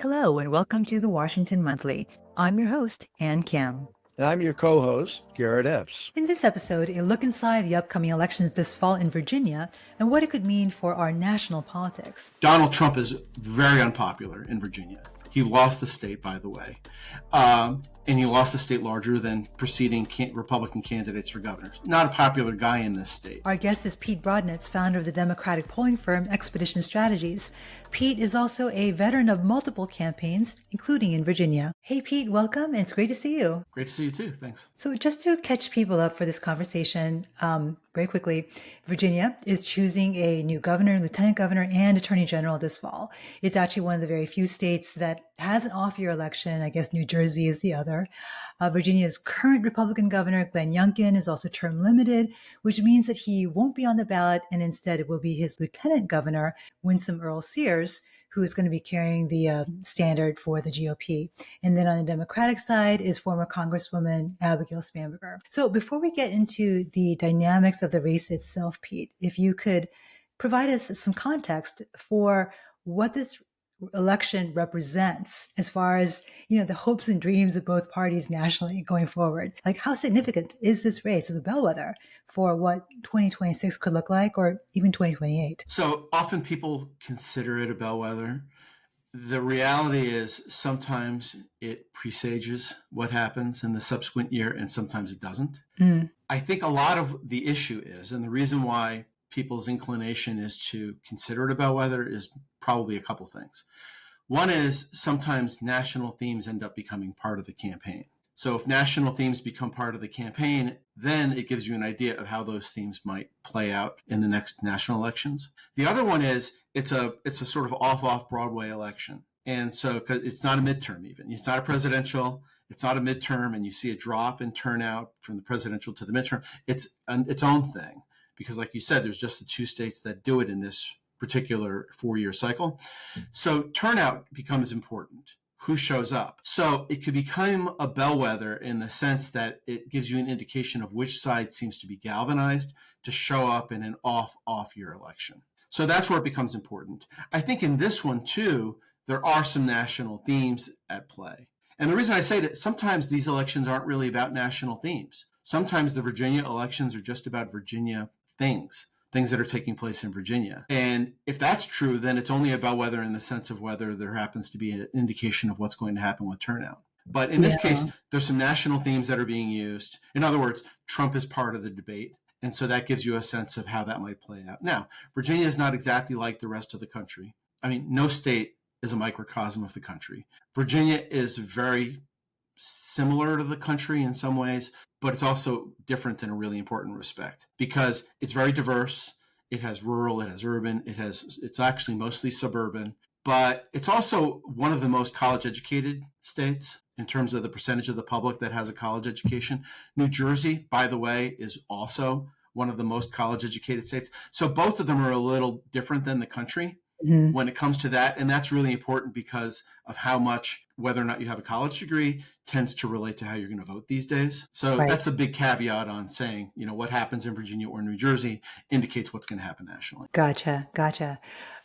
Hello, and welcome to the Washington Monthly. I'm your host, Ann Kim. And I'm your co-host, Garrett Epps. In this episode, a look inside the upcoming elections this fall in Virginia and what it could mean for our national politics. Donald Trump is very unpopular in Virginia. He lost the state, by the way. And he lost a state larger than preceding Republican candidates for governors. Not a popular guy in this state. Our guest is Pete Brodnitz, founder of the Democratic polling firm Expedition Strategies. Pete is also a veteran of multiple campaigns, including in Virginia. Hey, Pete, welcome. It's great to see you. Great to see you too. Thanks. So just to catch people up for this conversation, very quickly, Virginia is choosing a new governor, lieutenant governor, and attorney general this fall. It's actually one of the very few states that has an off-year election. I guess New Jersey is the other. Virginia's current Republican governor, Glenn Youngkin, is also term limited, which means that he won't be on the ballot, and instead it will be his lieutenant governor, Winsome Earl Sears, who is going to be carrying the standard for the GOP. And then on the Democratic side is former Congresswoman Abigail Spanberger. So before we get into the dynamics of the race itself, Pete, if you could provide us some context for what this election represents as far as, the hopes and dreams of both parties nationally going forward. Like, how significant is this race as a bellwether for what 2026 could look like, or even 2028? So often people consider it a bellwether. The reality is sometimes it presages what happens in the subsequent year, and sometimes it doesn't. I think a lot of the issue is, and the reason why people's inclination is to consider it a bellwether, is probably a couple things. One is sometimes national themes end up becoming part of the campaign. So if national themes become part of the campaign, then it gives you an idea of how those themes might play out in the next national elections. The other one is it's a sort of off Broadway election. And so 'cause it's not a midterm even. It's not a presidential, it's not a midterm, and you see a drop in turnout from the presidential to the midterm. It's its own thing. Because like you said, there's just the two states that do it in this particular 4-year cycle. So turnout becomes important. Who shows up? So it could become a bellwether in the sense that it gives you an indication of which side seems to be galvanized to show up in an off-year election. So that's where it becomes important. I think in this one too, there are some national themes at play. And the reason I say that sometimes these elections aren't really about national themes. Sometimes the Virginia elections are just about Virginia things that are taking place in Virginia. And if that's true, then it's only a bellwether in the sense of whether there happens to be an indication of what's going to happen with turnout. But in this case, there's some national themes that are being used. In other words, Trump is part of the debate. And so that gives you a sense of how that might play out. Now, Virginia is not exactly like the rest of the country. I mean, no state is a microcosm of the country. Virginia is very similar to the country in some ways, but it's also different in a really important respect because it's very diverse. It has rural, it has urban, it's actually mostly suburban, but it's also one of the most college educated states in terms of the percentage of the public that has a college education. New Jersey, by the way, is also one of the most college educated states. So both of them are a little different than the country when it comes to that. And that's really important because of how much whether or not you have a college degree tends to relate to how you're going to vote these days. So that's a big caveat on saying, what happens in Virginia or New Jersey indicates what's going to happen nationally. Gotcha.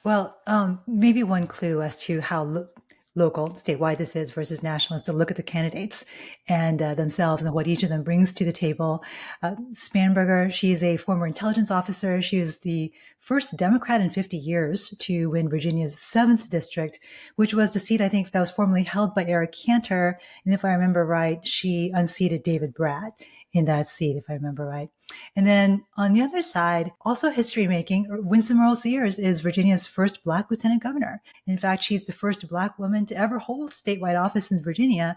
Well, maybe one clue as to how local, statewide this is versus national is to look at the candidates and themselves and what each of them brings to the table. Spanberger, she's a former intelligence officer. She was the first Democrat in 50 years to win Virginia's 7th district, which was the seat, I think, that was formerly held by Eric Cantor. And if I remember right, she unseated David Bratt in that seat, if I remember right. And then on the other side, also history making, Winsome Earl Sears is Virginia's first Black lieutenant governor. In fact, she's the first Black woman to ever hold statewide office in Virginia.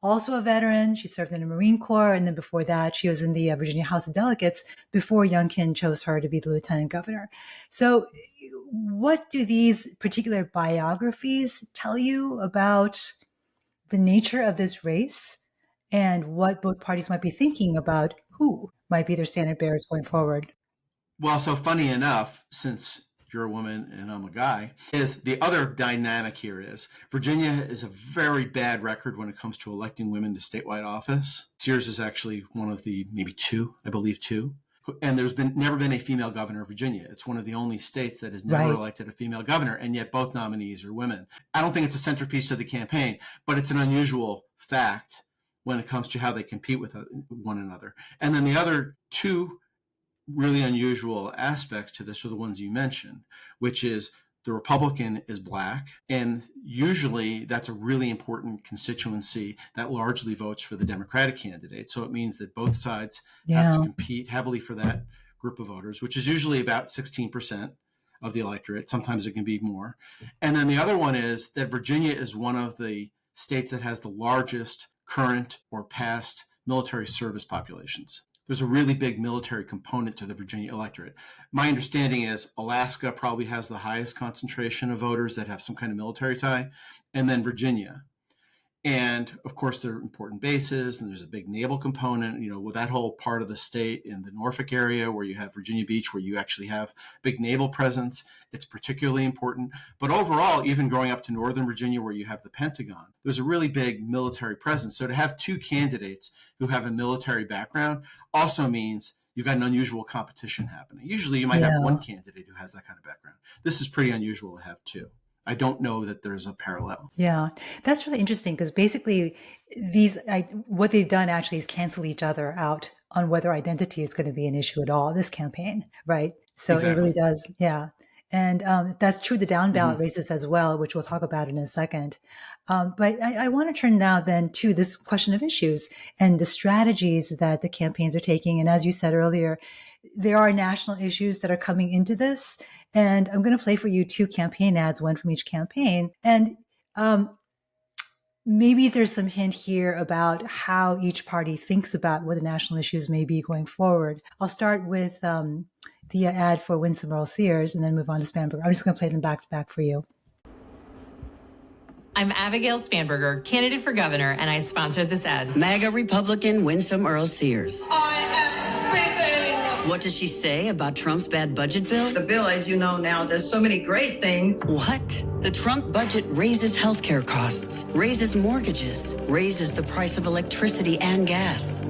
Also a veteran, she served in the Marine Corps, and then before that, she was in the Virginia House of Delegates before Youngkin chose her to be the lieutenant governor. So what do these particular biographies tell you about the nature of this race and what both parties might be thinking about who might be their standard bearers going forward? Well, so funny enough, since you're a woman and I'm a guy, is the other dynamic here is Virginia is a very bad record when it comes to electing women to statewide office. Sears is actually one of the maybe two And there's never been a female governor of Virginia. It's one of the only states that has never elected a female governor, and yet both nominees are women. I don't think it's a centerpiece of the campaign, but it's an unusual fact when it comes to how they compete with one another. And then the other two really unusual aspects to this are the ones you mentioned, which is the Republican is Black, and usually that's a really important constituency that largely votes for the Democratic candidate. So it means that both sides have to compete heavily for that group of voters, which is usually about 16% of the electorate. Sometimes it can be more. And then the other one is that Virginia is one of the states that has the largest current or past military service populations. There's a really big military component to the Virginia electorate. My understanding is Alaska probably has the highest concentration of voters that have some kind of military tie, and then Virginia. And of course, there are important bases, and there's a big naval component, with that whole part of the state in the Norfolk area where you have Virginia Beach, where you actually have big naval presence. It's particularly important. But overall, even growing up to Northern Virginia, where you have the Pentagon, there's a really big military presence. So to have two candidates who have a military background also means you've got an unusual competition happening. Usually you might have one candidate who has that kind of background. This is pretty unusual to have two. I don't know that there's a parallel. Yeah, that's really interesting because basically what they've done actually is cancel each other out on whether identity is going to be an issue at all this campaign, right? So It really does, yeah. And that's true the down-ballot races as well, which we'll talk about in a second. But I want to turn now then to this question of issues and the strategies that the campaigns are taking. And as you said earlier, there are national issues that are coming into this. And I'm going to play for you two campaign ads, one from each campaign. And maybe there's some hint here about how each party thinks about what the national issues may be going forward. I'll start with the ad for Winsome Earl-Sears and then move on to Spanberger. I'm just going to play them back to back for you. I'm Abigail Spanberger, candidate for governor, and I sponsored this ad. MAGA Republican Winsome Earl-Sears. I am speaking! What does she say about Trump's bad budget bill? The bill, as you know now, does so many great things. What? The Trump budget raises healthcare costs, raises mortgages, raises the price of electricity and gas.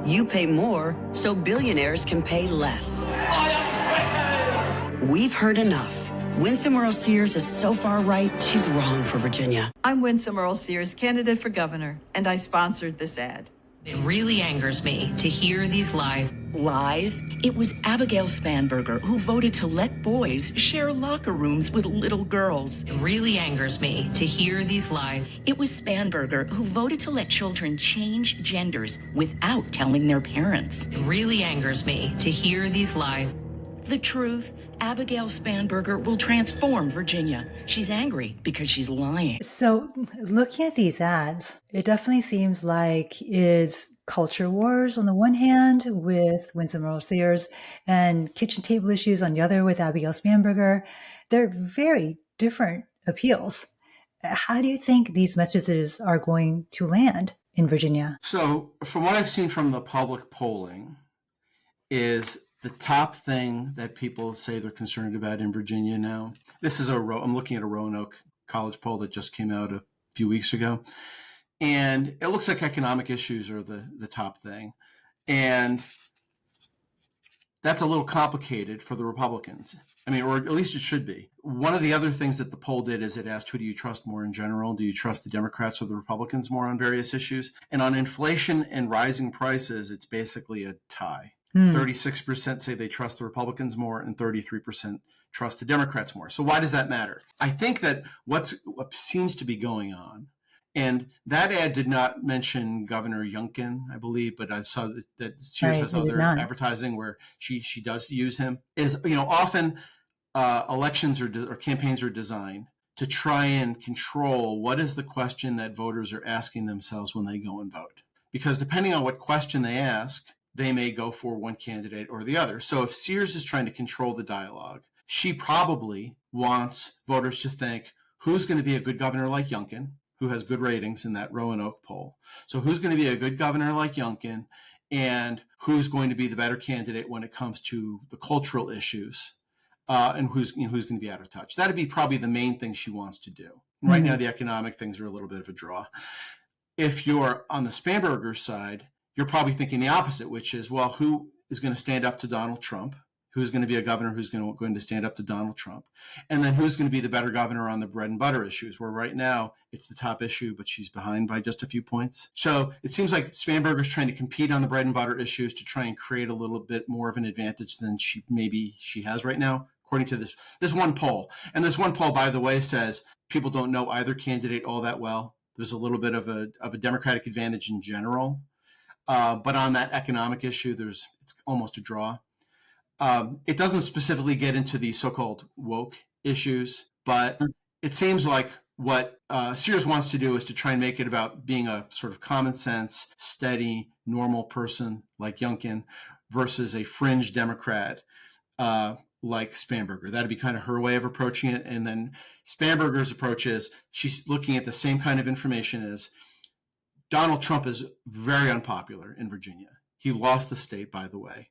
You pay more, so billionaires can pay less. I am speaking! We've heard enough. Winsome Earl-Sears is so far right, she's wrong for Virginia. I'm Winsome Earl-Sears, candidate for governor, and I sponsored this ad. It really angers me to hear these lies. Lies? It was Abigail Spanberger who voted to let boys share locker rooms with little girls. It really angers me to hear these lies. It was Spanberger who voted to let children change genders without telling their parents. It really angers me to hear these lies. The truth, Abigail Spanberger will transform Virginia. She's angry because she's lying. So looking at these ads, it definitely seems like it's culture wars on the one hand with Winsome Earl-Sears and kitchen table issues on the other with Abigail Spanberger. They're very different appeals. How do you think these messages are going to land in Virginia? So from what I've seen from the public polling is the top thing that people say they're concerned about in Virginia now. This is I'm looking at a Roanoke College poll that just came out a few weeks ago. And it looks like economic issues are the top thing. And that's a little complicated for the Republicans. I mean, or at least it should be. One of the other things that the poll did is it asked, who do you trust more in general? Do you trust the Democrats or the Republicans more on various issues? And on inflation and rising prices, it's basically a tie. 36% say they trust the Republicans more and 33% trust the Democrats more. So why does that matter? I think that what seems to be going on, and that ad did not mention Governor Youngkin, I believe, but I saw that Sears has other advertising where she does use him, is, often elections or campaigns are designed to try and control what is the question that voters are asking themselves when they go and vote. Because depending on what question they ask, they may go for one candidate or the other. So if Sears is trying to control the dialogue, she probably wants voters to think, who's going to be a good governor like Youngkin, who has good ratings in that Roanoke poll. So who's going to be a good governor like Youngkin, and who's going to be the better candidate when it comes to the cultural issues, and who's going to be out of touch. That'd be probably the main thing she wants to do. Right now, the economic things are a little bit of a draw. If you're on the Spanberger side, you're probably thinking the opposite, which is, well, who is going to stand up to Donald Trump, who's going to be a governor who's going to stand up to Donald Trump, and then who's going to be the better governor on the bread and butter issues, where right now it's the top issue, but she's behind by just a few points. So it seems like Spanberger's trying to compete on the bread and butter issues to try and create a little bit more of an advantage than she has right now, according to this one poll. And this one poll, by the way, says people don't know either candidate all that well. There's a little bit of a Democratic advantage in general. But on that economic issue, it's almost a draw. It doesn't specifically get into the so-called woke issues, but it seems like what Sears wants to do is to try and make it about being a sort of common sense, steady, normal person like Youngkin versus a fringe Democrat like Spanberger. That'd be kind of her way of approaching it. And then Spanberger's approach is she's looking at the same kind of information as Donald Trump is very unpopular in Virginia. He lost the state, by the way.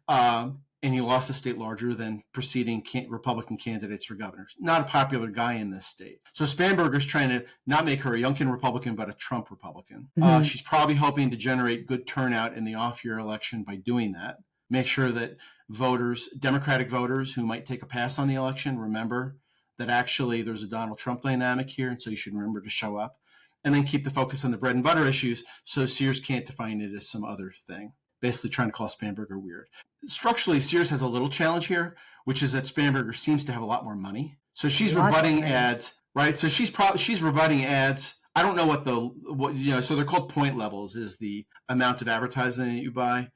And he lost a state larger than preceding Republican candidates for governors. Not a popular guy in this state. So Spanberger's trying to not make her a Youngkin Republican, but a Trump Republican. She's probably hoping to generate good turnout in the off-year election by doing that. Make sure that voters, Democratic voters who might take a pass on the election, remember that actually there's a Donald Trump dynamic here, and so you should remember to show up. And then keep the focus on the bread and butter issues so Sears can't define it as some other thing. Basically trying to call Spanberger weird. Structurally, Sears has a little challenge here, which is that Spanberger seems to have a lot more money. So she's rebutting ads, right? So she's rebutting ads. I don't know so they're called point levels, is the amount of advertising that you buy.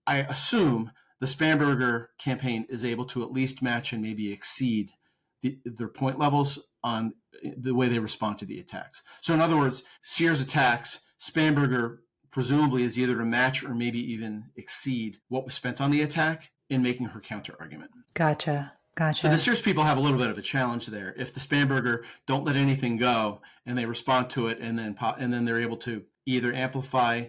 I assume the Spanberger campaign is able to at least match and maybe exceed their point levels on the way they respond to the attacks. So in other words, Sears attacks, Spanberger presumably is either to match or maybe even exceed what was spent on the attack in making her counter argument. Gotcha. So the Sears people have a little bit of a challenge there. If the Spanberger don't let anything go and they respond to it, and then they're able to either amplify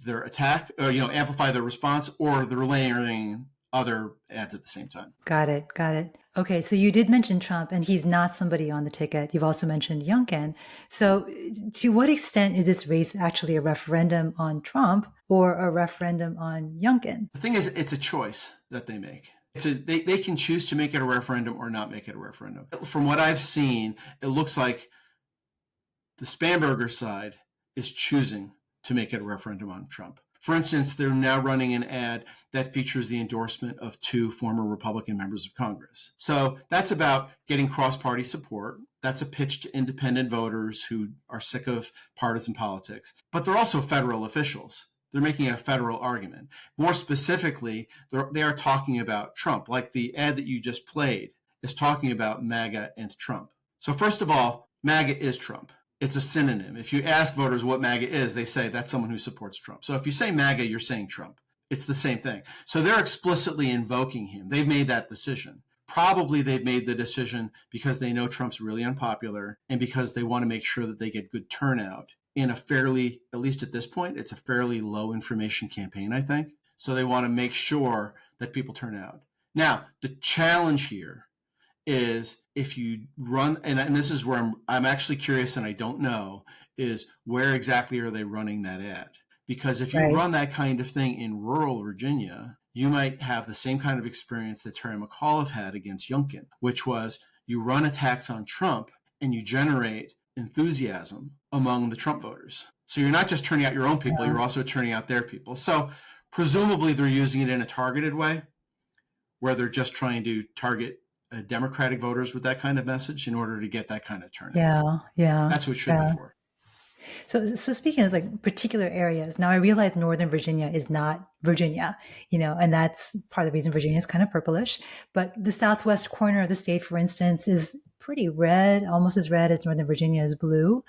their attack, or amplify their response, or they're layering other ads at the same time. Got it. Okay, so you did mention Trump, and he's not somebody on the ticket. You've also mentioned Youngkin. So to what extent is this race actually a referendum on Trump or a referendum on Youngkin? The thing is, it's a choice that they make. They can choose to make it a referendum or not make it a referendum. From what I've seen, it looks like the Spanberger side is choosing to make it a referendum on Trump. For instance, they're now running an ad that features the endorsement of 2 former Republican members of Congress. So that's about getting cross-party support. That's a pitch to independent voters who are sick of partisan politics. But they're also federal officials. They're making a federal argument. More specifically, they are talking about Trump, like the ad that you just played is talking about MAGA and Trump. So first of all, MAGA is Trump. It's a synonym. If you ask voters what MAGA is, they say that's someone who supports Trump. So if you say MAGA, you're saying Trump. It's the same thing. So they're explicitly invoking him. They've made that decision. Probably they've made the decision because they know Trump's really unpopular and because they want to make sure that they get good turnout in a fairly, at least at this point, it's a fairly low information campaign, I think. So they want to make sure that people turn out. Now, the challenge here is if you run, and this is where I'm actually curious and I don't know, is where exactly are they running that ad? Because if you run that kind of thing in rural Virginia, you might have the same kind of experience that Terry McAuliffe had against Youngkin, which was you run attacks on Trump and you generate enthusiasm among the Trump voters. So you're not just turning out your own people, you're also turning out their people. So presumably they're using it in a targeted way where they're just trying to target Democratic voters with that kind of message in order to get that kind of turnout. Yeah. That's what it should be for. So speaking of like particular areas, now I realize Northern Virginia is not Virginia, and that's part of the reason Virginia is kind of purplish. But the southwest corner of the state, for instance, is pretty red, almost as red as Northern Virginia is blue.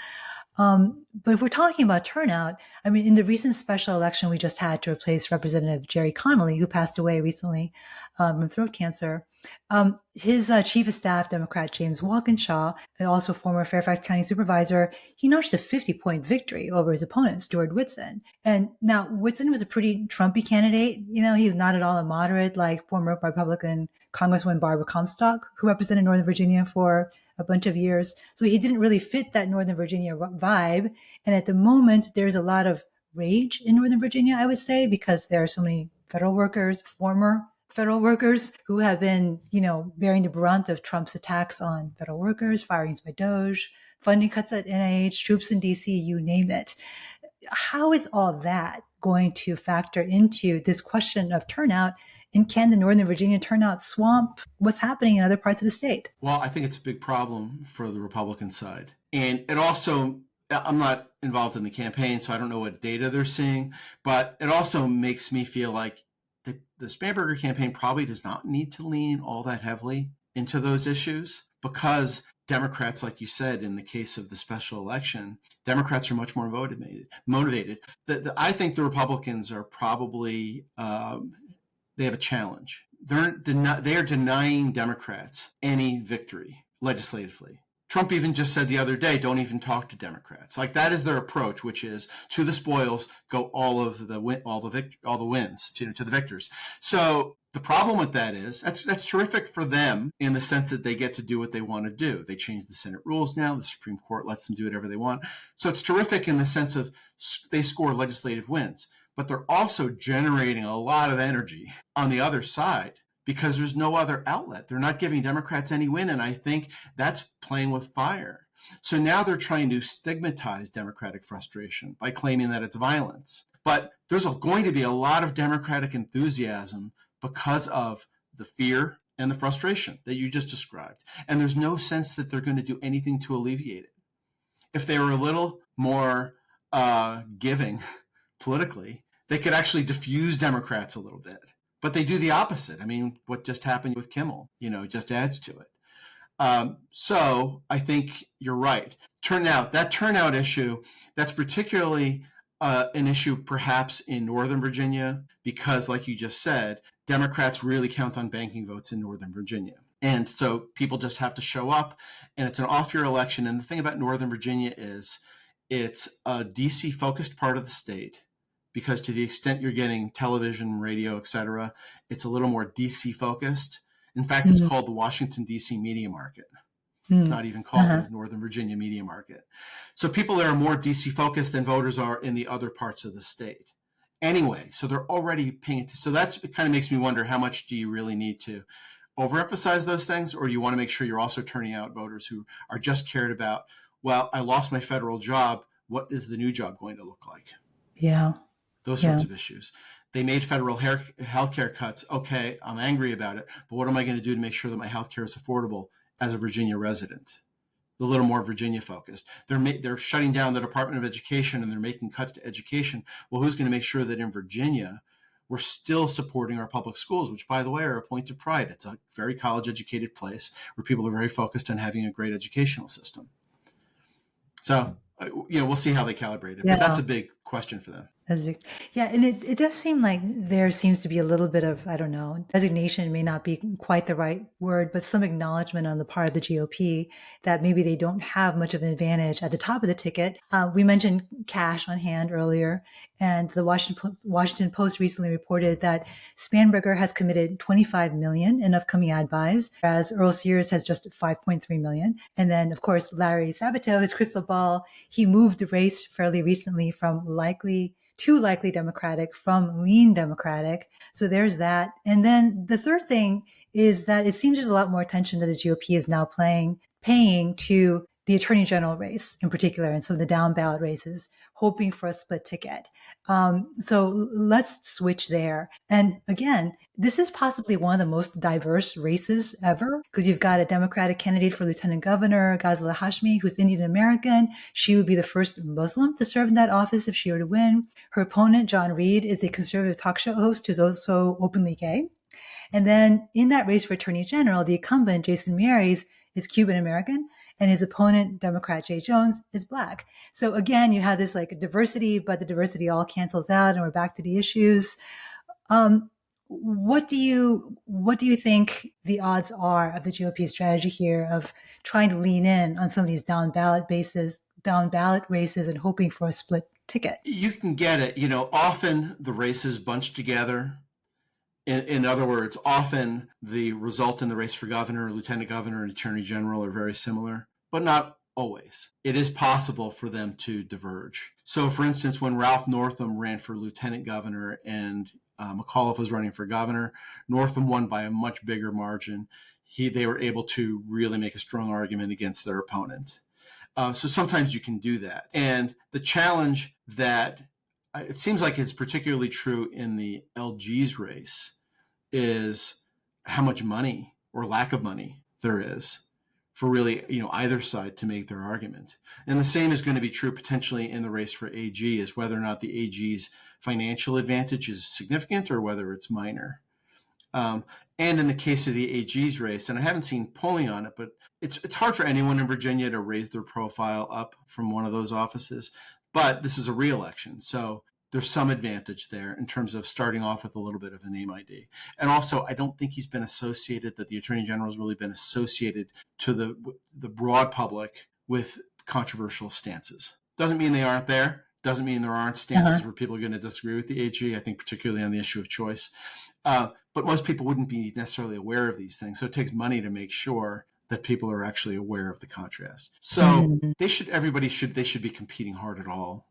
But if we're talking about turnout, I mean, in the recent special election we just had to replace Representative Jerry Connolly, who passed away recently from throat cancer, his chief of staff, Democrat James Walkinshaw, and also former Fairfax County supervisor, he notched a 50-point victory over his opponent, Stuart Whitson. And now Whitson was a pretty Trumpy candidate. He's not at all a moderate like former Republican Congresswoman Barbara Comstock, who represented Northern Virginia for a bunch of years. So he didn't really fit that Northern Virginia vibe. And at the moment, there's a lot of rage in Northern Virginia, I would say, because there are so many federal workers, former federal workers, who have been, bearing the brunt of Trump's attacks on federal workers, firings by DOGE, funding cuts at NIH, troops in DC, you name it. How is all that going to factor into this question of turnout? And can the Northern Virginia turnout swamp what's happening in other parts of the state? Well, I think it's a big problem for the Republican side. And it also, I'm not involved in the campaign, so I don't know what data they're seeing, but it also makes me feel like the Spanberger campaign probably does not need to lean all that heavily into those issues, because Democrats, like you said, in the case of the special election, Democrats are much more motivated. I think the Republicans are probably, they have a challenge. They are denying Democrats any victory legislatively. Trump even just said the other day, don't even talk to Democrats. Like, that is their approach, which is to the spoils go all the wins to the victors. So the problem with that is that's terrific for them in the sense that they get to do what they want to do. They change the Senate rules now. The Supreme Court lets them do whatever they want. So it's terrific in the sense of they score legislative wins, but they're also generating a lot of energy on the other side, because there's no other outlet. They're not giving Democrats any win, and I think that's playing with fire. So now they're trying to stigmatize Democratic frustration by claiming that it's violence. But there's going to be a lot of Democratic enthusiasm because of the fear and the frustration that you just described. And there's no sense that they're going to do anything to alleviate it. If they were a little more giving politically, they could actually diffuse Democrats a little bit. But they do the opposite. I mean, what just happened with Kimmel, just adds to it. So I think you're right. That turnout issue, that's particularly an issue perhaps in Northern Virginia, because like you just said, Democrats really count on banking votes in Northern Virginia. And so people just have to show up, and it's an off-year election. And the thing about Northern Virginia is it's a DC-focused part of the state, because to the extent you're getting television, radio, et cetera, it's a little more DC focused. In fact, it's called the Washington, DC media market. It's not even called the Northern Virginia media market. So people that are more DC focused than voters are in the other parts of the state. Anyway, so they're already paying attention. So it kind of makes me wonder, how much do you really need to overemphasize those things? Or you want to make sure you're also turning out voters who are just cared about, well, I lost my federal job. What is the new job going to look like? Yeah. Those sorts of issues. They made federal health care cuts. Okay, I'm angry about it, but what am I going to do to make sure that my health care is affordable as a Virginia resident? A little more Virginia focused. They're shutting down the Department of Education, and they're making cuts to education. Well, who's going to make sure that in Virginia we're still supporting our public schools, which, by the way, are a point of pride? It's a very college-educated place where people are very focused on having a great educational system. So, we'll see how they calibrate it. Yeah. But that's a big question for them. Yeah, and it does seem like there seems to be a little bit of, I don't know, designation may not be quite the right word, but some acknowledgement on the part of the GOP that maybe they don't have much of an advantage at the top of the ticket. We mentioned cash on hand earlier, and the Washington Post recently reported that Spanberger has committed $25 million in upcoming ad buys, whereas Earl Sears has just $5.3 million. And then, of course, Larry Sabato, his crystal ball, he moved the race fairly recently from too likely Democratic from lean Democratic. So there's that. And then the third thing is that it seems there's a lot more attention that the GOP is now paying to the Attorney General race in particular, and some of the down-ballot races, hoping for a split ticket. So let's switch there. And again, this is possibly one of the most diverse races ever, because you've got a Democratic candidate for Lieutenant Governor, Ghazala Hashmi, who's Indian American. She would be the first Muslim to serve in that office if she were to win. Her opponent, John Reed, is a conservative talk show host who's also openly gay. And then in that race for Attorney General, the incumbent, Jason Miyares, is Cuban American, and his opponent, Democrat Jay Jones, is Black. So again, you have this like diversity, but the diversity all cancels out, and we're back to the issues. What do you think the odds are of the GOP strategy here of trying to lean in on some of these down ballot races, and hoping for a split ticket? You can get it. Often the races bunch together. In other words, often the result in the race for governor, lieutenant governor, and attorney general are very similar, but not always. It is possible for them to diverge. So, for instance, when Ralph Northam ran for lieutenant governor and McAuliffe was running for governor, Northam won by a much bigger margin. They were able to really make a strong argument against their opponent. So sometimes you can do that. And the challenge that it seems like it's particularly true in the LG's race is how much money or lack of money there is for really, either side to make their argument. And the same is going to be true potentially in the race for AG, is whether or not the AG's financial advantage is significant or whether it's minor. And in the case of the AG's race, and I haven't seen polling on it, but it's hard for anyone in Virginia to raise their profile up from one of those offices. But this is a re-election, so there's some advantage there in terms of starting off with a little bit of a name ID. And also, I don't think he's been associated, that the Attorney General's really been associated to the broad public with controversial stances. Doesn't mean they aren't there. Doesn't mean there aren't stances where people are going to disagree with the AG, I think particularly on the issue of choice. But most people wouldn't be necessarily aware of these things. So it takes money to make sure that people are actually aware of the contrast. So they should be competing hard at all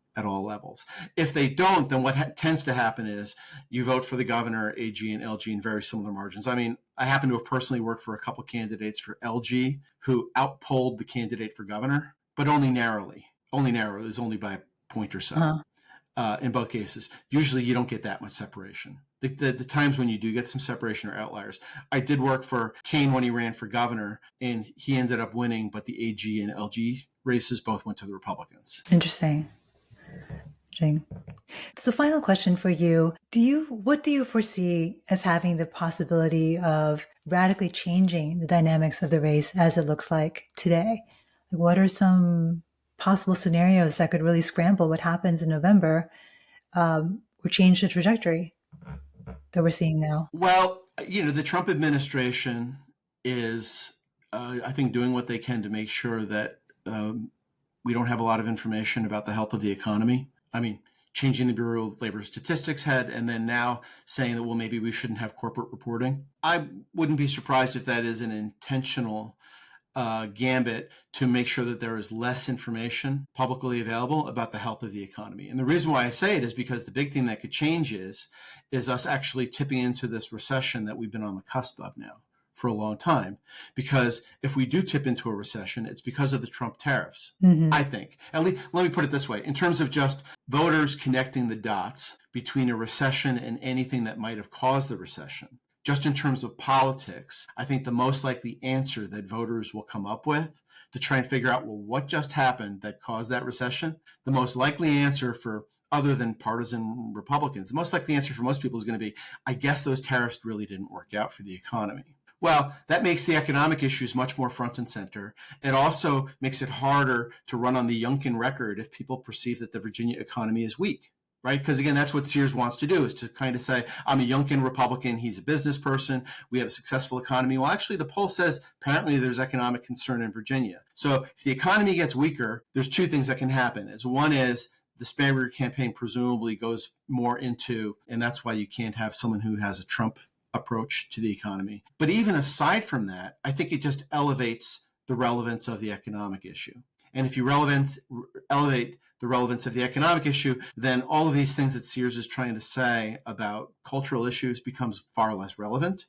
levels. If they don't, then what tends to happen is you vote for the governor, AG, and LG in very similar margins. I mean, I happen to have personally worked for a couple candidates for LG who outpolled the candidate for governor, but only narrowly. Only narrow. It was only by a point or so. In both cases. Usually you don't get that much separation. The times when you do get some separation are outliers. I did work for Kane when he ran for governor, and he ended up winning, but the AG and LG races both went to the Republicans. Interesting. So final question for you. What do you foresee as having the possibility of radically changing the dynamics of the race as it looks like today? What are some possible scenarios that could really scramble what happens in November or change the trajectory that we're seeing now? Well, the Trump administration is, I think, doing what they can to make sure that we don't have a lot of information about the health of the economy. I mean, changing the Bureau of Labor Statistics head and then now saying that, well, maybe we shouldn't have corporate reporting. I wouldn't be surprised if that is an intentional gambit to make sure that there is less information publicly available about the health of the economy. And the reason why I say it is because the big thing that could change is us actually tipping into this recession that we've been on the cusp of now for a long time. Because if we do tip into a recession, it's because of the Trump tariffs, I think. At least, let me put it this way. In terms of just voters connecting the dots between a recession and anything that might have caused the recession, just in terms of politics, I think the most likely answer that voters will come up with to try and figure out, well, what just happened that caused that recession? The most likely answer for, other than partisan Republicans, the most likely answer for most people is going to be, I guess those tariffs really didn't work out for the economy. Well, that makes the economic issues much more front and center. It also makes it harder to run on the Youngkin record if people perceive that the Virginia economy is weak. Right? Because again, that's what Sears wants to do, is to kind of say, I'm a Youngkin Republican. He's a business person. We have a successful economy. Well, actually, the poll says apparently there's economic concern in Virginia. So if the economy gets weaker, there's two things that can happen. One is the Spanberger campaign presumably goes more into, and that's why you can't have someone who has a Trump approach to the economy. But even aside from that, I think it just elevates the relevance of the economic issue. And if you elevate the relevance of the economic issue, then all of these things that Sears is trying to say about cultural issues becomes far less relevant.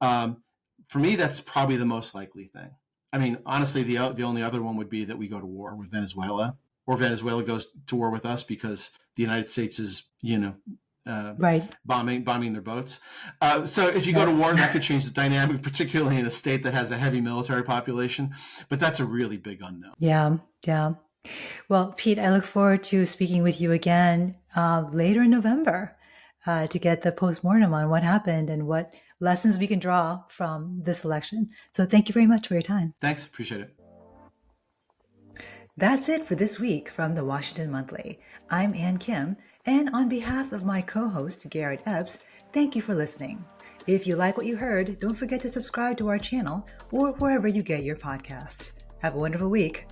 For me, that's probably the most likely thing. I mean, honestly, the only other one would be that we go to war with Venezuela, or Venezuela goes to war with us because the United States is, bombing their boats. So if you go to war, that could change the dynamic, particularly in a state that has a heavy military population. But that's a really big unknown. Yeah. Well, Pete, I look forward to speaking with you again later in November to get the postmortem on what happened and what lessons we can draw from this election. So thank you very much for your time. Thanks. Appreciate it. That's it for this week from the Washington Monthly. I'm Ann Kim, and on behalf of my co-host, Garrett Epps, thank you for listening. If you like what you heard, don't forget to subscribe to our channel or wherever you get your podcasts. Have a wonderful week.